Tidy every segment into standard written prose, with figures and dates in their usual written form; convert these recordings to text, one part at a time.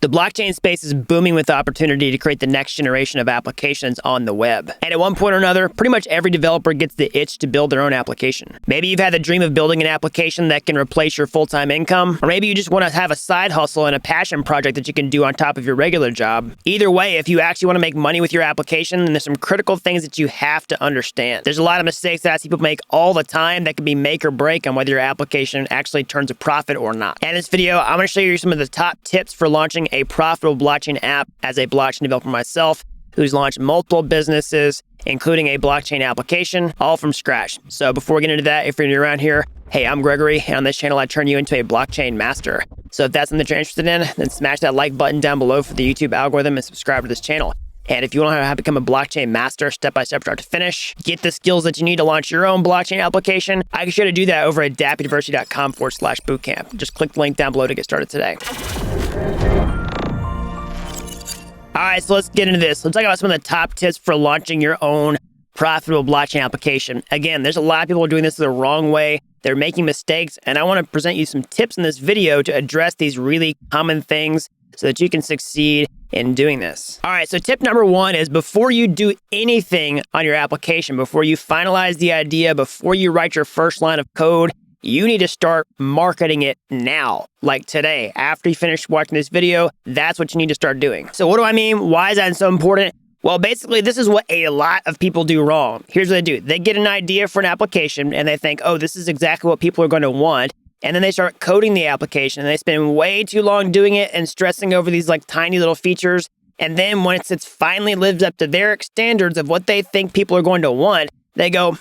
The blockchain space is booming with the opportunity to create the next generation of applications on the web. And at one point or another, pretty much every developer gets the itch to build their own application. Maybe you've had the dream of building an application that can replace your full-time income, or maybe you just want to have a side hustle and a passion project that you can do on top of your regular job. Either way, if you actually want to make money with your application, then there's some critical things that you have to understand. There's a lot of mistakes that I see people make all the time that can be make or break on whether your application actually turns a profit or not. And in this video, I'm going to show you some of the top tips for launching a profitable blockchain app as a blockchain developer myself, who's launched multiple businesses, including a blockchain application, all from scratch. So before we get into that, if you're new around here, hey, I'm Gregory, and on this channel, I turn you into a blockchain master. So if that's something that you're interested in, then smash that like button down below for the YouTube algorithm and subscribe to this channel. And if you want to know how to become a blockchain master, step-by-step, start to finish, get the skills that you need to launch your own blockchain application, I can show you how to do that over at dappuniversity.com/bootcamp. Just click the link down below to get started today. All right, so let's get into this. Let's talk about some of the top tips for launching your own profitable blockchain application. Again, there's a lot of people doing this the wrong way. They're making mistakes, and I want to present you some tips in this video to address these really common things so that you can succeed in doing this. All right, so tip number one is before you do anything on your application, before you finalize the idea, before you write your first line of code, you need to start marketing it now, like today. After you finish watching this video, that's what you need to start doing. So what do I mean? Why is that so important? Well, basically, this is what a lot of people do wrong. Here's what they do. They get an idea for an application and they think, oh, this is exactly what people are going to want. And then they start coding the application and they spend way too long doing it and stressing over these like tiny little features. And then once it's finally lives up to their standards of what they think people are going to want, they go,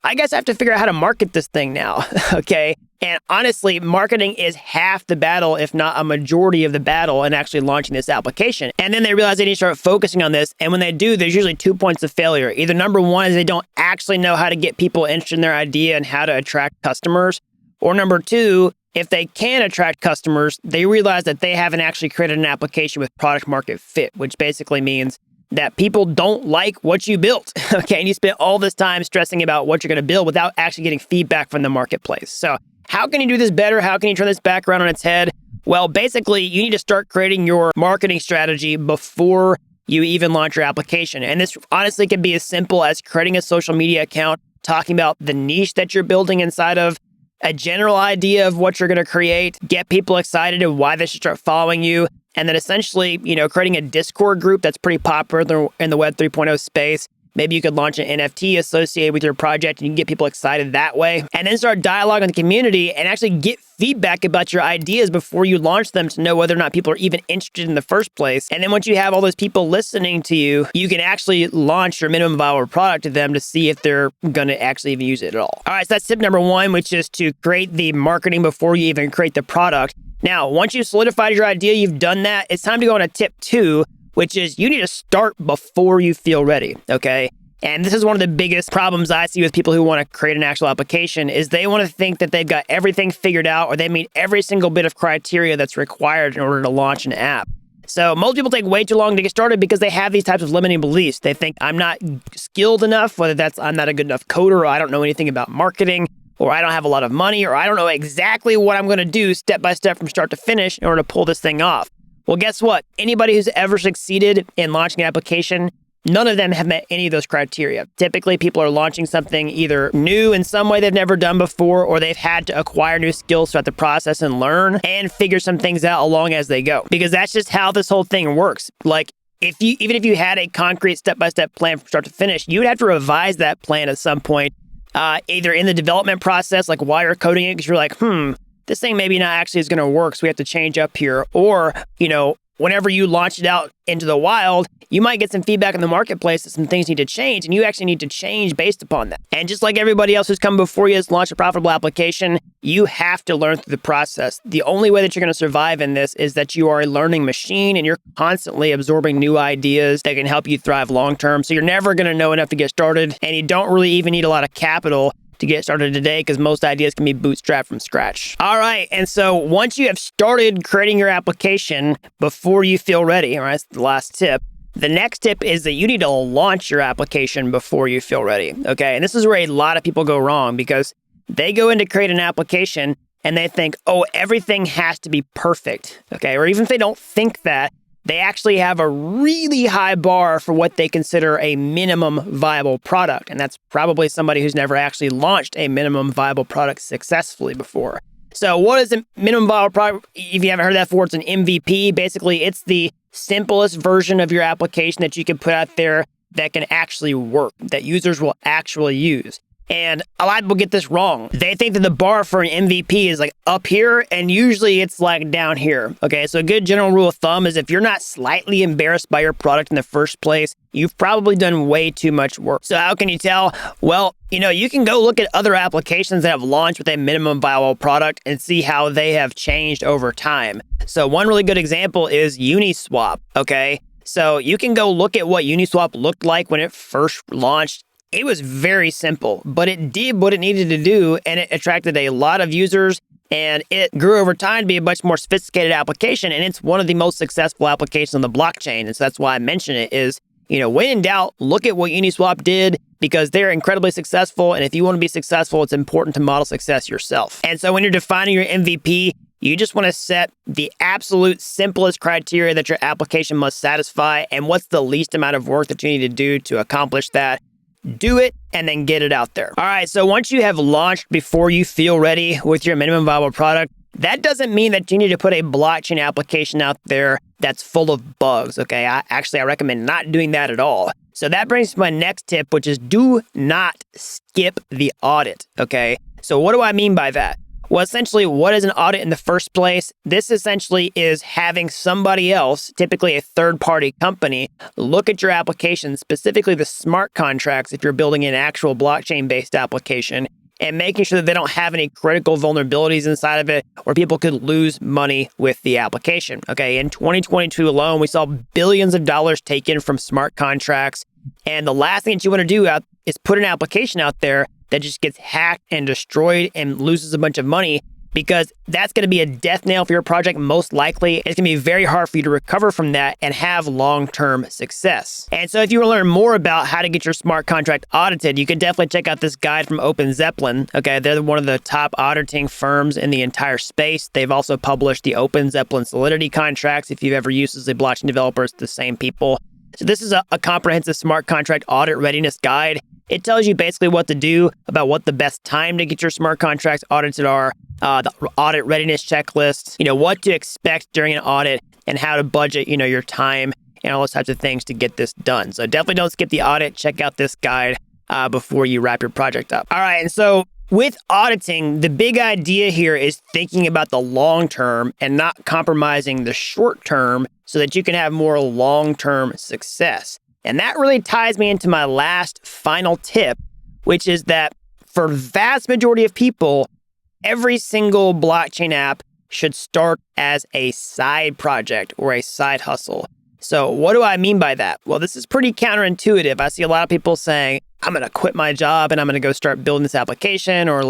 I guess I have to figure out how to market this thing now, okay? And honestly, marketing is half the battle, if not a majority of the battle in actually launching this application. And then they realize they need to start focusing on this. And when they do, there's usually 2 points of failure. Either number one is they don't actually know how to get people interested in their idea and how to attract customers. Or number two, if they can attract customers, they realize that they haven't actually created an application with product market fit, which basically means that people don't like what you built, okay? And you spent all this time stressing about what you're gonna build without actually getting feedback from the marketplace. So how can you do this better? How can you turn this back around on its head? Well, basically, you need to start creating your marketing strategy before you even launch your application. And this honestly can be as simple as creating a social media account, talking about the niche that you're building inside of, a general idea of what you're gonna create, get people excited and why they should start following you, and then essentially, creating a Discord group that's pretty popular in the Web 3.0 space. Maybe you could launch an NFT associated with your project and you can get people excited that way. And then start dialogue in the community and actually get feedback about your ideas before you launch them to know whether or not people are even interested in the first place. And then once you have all those people listening to you, you can actually launch your minimum viable product to them to see if they're going to actually even use it at all. All right, so that's tip number one, which is to create the marketing before you even create the product. Now, once you've solidified your idea, you've done that, it's time to go on to tip two, which is you need to start before you feel ready, okay? And this is one of the biggest problems I see with people who want to create an actual application is they want to think that they've got everything figured out or they meet every single bit of criteria that's required in order to launch an app. So most people take way too long to get started because they have these types of limiting beliefs. They think I'm not skilled enough, whether that's I'm not a good enough coder or I don't know anything about marketing, or I don't have a lot of money, or I don't know exactly what I'm going to do step by step from start to finish in order to pull this thing off. Well, guess what? Anybody who's ever succeeded in launching an application, none of them have met any of those criteria. Typically, people are launching something either new in some way they've never done before, or they've had to acquire new skills throughout the process and learn and figure some things out along as they go. Because that's just how this whole thing works. Like, even if you had a concrete step-by-step plan from start to finish, you would have to revise that plan at some point, either in the development process, like while you're coding it, because you're like, this thing maybe not actually is going to work, so we have to change up here. Or, whenever you launch it out into the wild, you might get some feedback in the marketplace that some things need to change, and you actually need to change based upon that. And just like everybody else who's come before you has launched a profitable application, you have to learn through the process. The only way that you're going to survive in this is that you are a learning machine and you're constantly absorbing new ideas that can help you thrive long-term. So you're never going to know enough to get started, and you don't really even need a lot of capital to get started today because most ideas can be bootstrapped from scratch. All right, and so once you have started creating your application before you feel ready, all right, that's the last tip. The next tip is that you need to launch your application before you feel ready, okay? And this is where a lot of people go wrong because they go in to create an application and they think, oh, everything has to be perfect, okay? Or even if they don't think that, they actually have a really high bar for what they consider a minimum viable product. And that's probably somebody who's never actually launched a minimum viable product successfully before. So what is a minimum viable product? If you haven't heard that before, it's an MVP. Basically, it's the simplest version of your application that you can put out there that can actually work, that users will actually use. And a lot of people get this wrong. They think that the bar for an MVP is like up here, and usually it's like down here. Okay, so a good general rule of thumb is if you're not slightly embarrassed by your product in the first place, you've probably done way too much work. So how can you tell? Well, you can go look at other applications that have launched with a minimum viable product and see how they have changed over time. So one really good example is Uniswap, okay? So you can go look at what Uniswap looked like when it first launched. It was very simple, but it did what it needed to do, and it attracted a lot of users, and it grew over time to be a much more sophisticated application, and it's one of the most successful applications on the blockchain. And so that's why I mention it is, when in doubt, look at what Uniswap did, because they're incredibly successful, and if you want to be successful, it's important to model success yourself. And so when you're defining your MVP, you just want to set the absolute simplest criteria that your application must satisfy, and what's the least amount of work that you need to do to accomplish that. Do it and then get it out there. All right, so once you have launched before you feel ready with your minimum viable product, that doesn't mean that you need to put a blockchain application out there that's full of bugs, okay? I recommend not doing that at all. So that brings to my next tip, which is do not skip the audit, okay? So what do I mean by that? Well, essentially, what is an audit in the first place? This essentially is having somebody else, typically a third-party company, look at your application, specifically the smart contracts if you're building an actual blockchain-based application, and making sure that they don't have any critical vulnerabilities inside of it where people could lose money with the application. Okay, in 2022 alone, we saw billions of dollars taken from smart contracts, and the last thing that you want to do is put an application out there that just gets hacked and destroyed and loses a bunch of money, because that's going to be a death nail for your project most likely. It's going to be very hard for you to recover from that and have long-term success. And so if you want to learn more about how to get your smart contract audited, you can definitely check out this guide from OpenZeppelin. Okay, they're one of the top auditing firms in the entire space. They've also published the OpenZeppelin Solidity contracts. If you've ever used as a blockchain developer, it's the same people. So this is a comprehensive smart contract audit readiness guide. It tells you basically what to do about what the best time to get your smart contracts audited are, the audit readiness checklist, what to expect during an audit, and how to budget, your time and all those types of things to get this done. So definitely don't skip the audit. Check out this guide before you wrap your project up. All right, and so with auditing, the big idea here is thinking about the long term and not compromising the short term so that you can have more long-term success. And that really ties me into my last final tip, which is that for vast majority of people, every single blockchain app should start as a side project or a side hustle. So what do I mean by that? Well, this is pretty counterintuitive. I see a lot of people saying, I'm going to quit my job and I'm going to go start building this application, or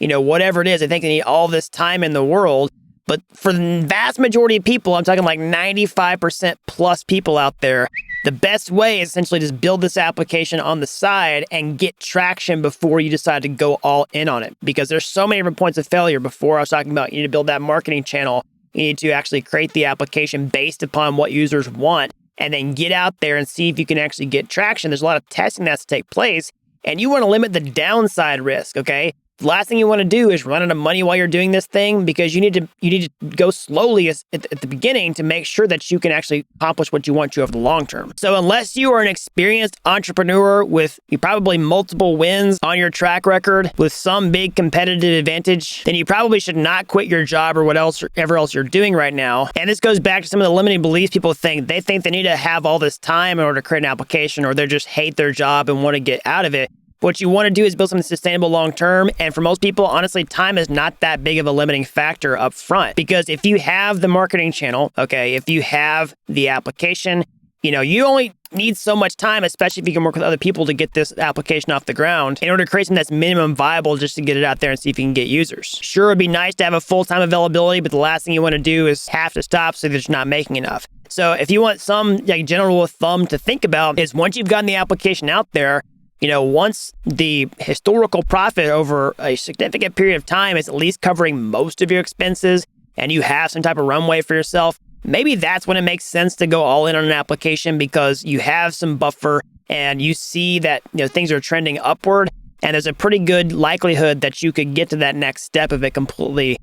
whatever it is. I think they need all this time in the world. But for the vast majority of people, I'm talking like 95% plus people out there, the best way is essentially just build this application on the side and get traction before you decide to go all in on it. Because there's so many different points of failure. Before, I was talking about you need to build that marketing channel. You need to actually create the application based upon what users want, and then get out there and see if you can actually get traction. There's a lot of testing that has to take place, and you want to limit the downside risk, okay? The last thing you want to do is run out of money while you're doing this thing, because you need to go slowly at the beginning to make sure that you can actually accomplish what you want to over the long term. So unless you are an experienced entrepreneur with probably multiple wins on your track record with some big competitive advantage, then you probably should not quit your job or whatever else you're doing right now. And this goes back to some of the limiting beliefs people think. They think they need to have all this time in order to create an application, or they just hate their job and want to get out of it. What you want to do is build something sustainable long term. And for most people, honestly, time is not that big of a limiting factor up front. Because if you have the marketing channel, okay, if you have the application, you only need so much time, especially if you can work with other people to get this application off the ground in order to create something that's minimum viable just to get it out there and see if you can get users. Sure, it'd be nice to have a full-time availability, but the last thing you want to do is have to stop so that you're not making enough. So if you want some general rule of thumb to think about is once you've gotten the application out there, once the historical profit over a significant period of time is at least covering most of your expenses and you have some type of runway for yourself, maybe that's when it makes sense to go all in on an application, because you have some buffer and you see that things are trending upward, and there's a pretty good likelihood that you could get to that next step of it completely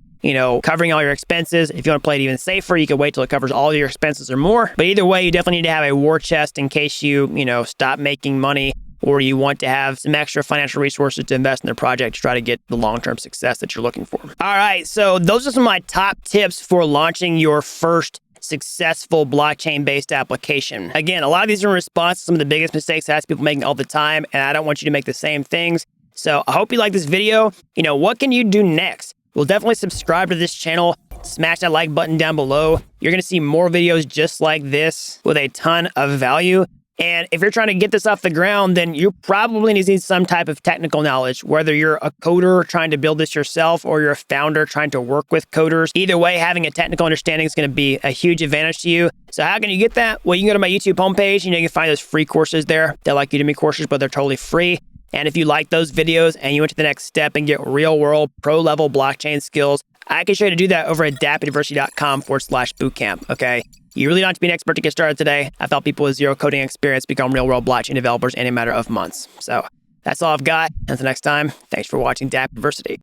covering all your expenses. If you want to play it even safer, you can wait till it covers all your expenses or more. But either way, you definitely need to have a war chest in case you stop making money, or you want to have some extra financial resources to invest in the project to try to get the long-term success that you're looking for. All right, so those are some of my top tips for launching your first successful blockchain-based application. Again, a lot of these are in response to some of the biggest mistakes that people making all the time, and I don't want you to make the same things. So I hope you like this video. What can you do next? Well, definitely subscribe to this channel. Smash that like button down below. You're going to see more videos just like this with a ton of value. And if you're trying to get this off the ground, then you probably need some type of technical knowledge, whether you're a coder trying to build this yourself or you're a founder trying to work with coders. Either way, having a technical understanding is going to be a huge advantage to you. So how can you get that? Well, you can go to my YouTube homepage and you can find those free courses there. They're like Udemy courses, but they're totally free. And if you like those videos and you went to the next step and get real world pro level blockchain skills, I can show you how to do that over at dappuniversity.com/bootcamp. Okay. You really don't have to be an expert to get started today. I've helped people with zero coding experience become real world blockchain developers in a matter of months. So that's all I've got. Until next time, thanks for watching Dapp University.